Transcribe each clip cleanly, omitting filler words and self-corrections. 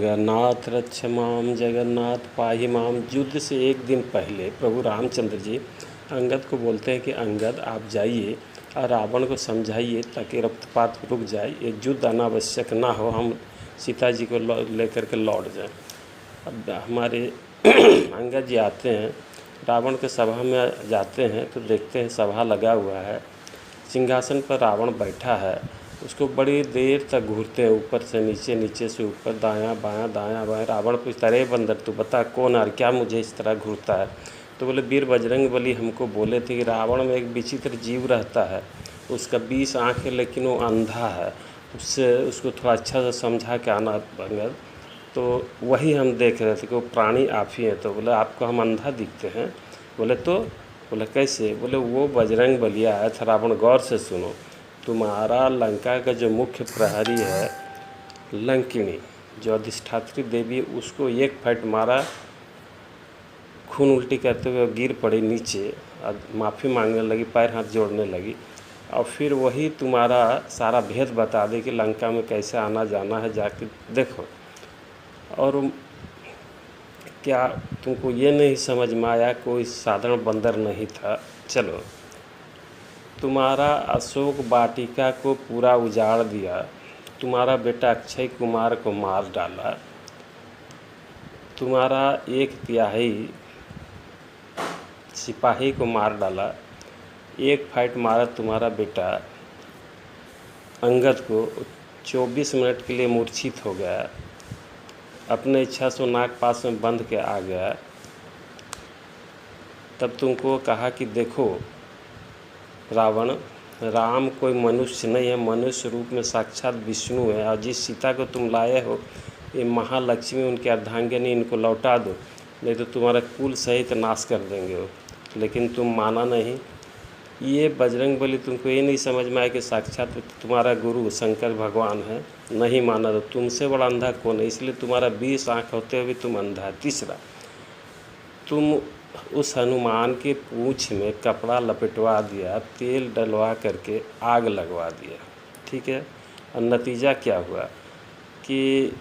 जगन्नाथ रक्ष माम जगन्नाथ पाहि माम। युद्ध से एक दिन पहले प्रभु रामचंद्र जी अंगद को बोलते हैं कि अंगद आप जाइए और रावण को समझाइए ताकि रक्तपात रुक जाए, ये युद्ध अनावश्यक ना हो, हम सीता जी को लेकर के लौट जाएं। अब हमारे अंगद जी आते हैं, रावण के सभा में जाते हैं तो देखते हैं सभा लगा हुआ है, सिंहासन पर रावण बैठा है। उसको बड़ी देर तक घूरते हैं, ऊपर से नीचे, नीचे से ऊपर, दायां बायां। रावण पूछता है, अरे बंदर तू बता कौन है, क्या मुझे इस तरह घूरता है? तो बोले वीर बजरंग बली हमको बोले थे कि रावण में एक विचित्र जीव रहता है, उसका 20 आँख है लेकिन वो अंधा है, उससे उसको थोड़ा अच्छा से समझा के आना अंगद। तो वही हम देख रहे थे कि वो प्राणी आप ही हैं। तो बोले आपको हम अंधा दिखते हैं? बोले तो, बोले कैसे? बोले वो बजरंग बली आया था। रावण गौर से सुनो, तुम्हारा लंका का जो मुख्य प्रहरी है लंकिनी, जो अधिष्ठात्री देवी, उसको एक फट मारा, खून उल्टी करते हुए गिर पड़ी नीचे, माफ़ी मांगने लगी, पैर हाथ जोड़ने लगी। और फिर वही तुम्हारा सारा भेद बता दे कि लंका में कैसे आना जाना है, जाके देखो। और क्या तुमको ये नहीं समझ में आया कोई साधारण बंदर नहीं था? चलो, तुम्हारा अशोक वाटिका को पूरा उजाड़ दिया, तुम्हारा बेटा अक्षय कुमार को मार डाला, तुम्हारा 1/3 सिपाही को मार डाला, एक फाइट मारा तुम्हारा बेटा अंगद को, 24 मिनट के लिए मूर्छित हो गया, अपने इच्छा से नाग पास में बंध के आ गया। तब तुमको कहा कि देखो रावण, राम कोई मनुष्य नहीं है, मनुष्य रूप में साक्षात विष्णु है, और जिस सीता को तुम लाए हो ये महालक्ष्मी, उनकी अर्धांगिनी, इनको लौटा दो नहीं तो तुम्हारा कुल सहित नाश कर देंगे वो। लेकिन तुम माना नहीं। ये बजरंग बली तुमको ये नहीं समझ में आया कि साक्षात तुम्हारा गुरु शंकर भगवान है, नहीं माना तो तुमसे बड़ा अंधा कौन है? इसलिए तुम्हारा 20 आँख होते हुए तुम अंधा है। तीसरा, तुम उस हनुमान के पूँछ में कपड़ा लपेटवा दिया, तेल डलवा करके आग लगवा दिया, ठीक है। और नतीजा क्या हुआ कि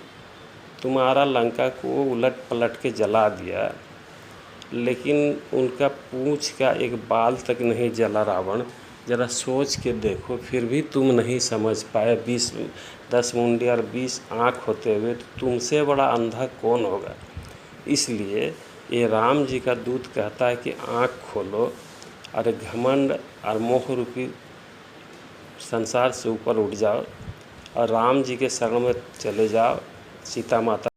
तुम्हारा लंका को उलट पलट के जला दिया, लेकिन उनका पूँछ का एक बाल तक नहीं जला। रावण, ज़रा सोच के देखो, फिर भी तुम नहीं समझ पाए। 10 मुंडी और 20 आँख होते हुए तो तुमसे बड़ा अंधा कौन होगा? इसलिए ये राम जी का दूत कहता है कि आँख खोलो और घमंड और मोह रूपी संसार से ऊपर उठ जाओ और राम जी के शरण में चले जाओ। सीता माता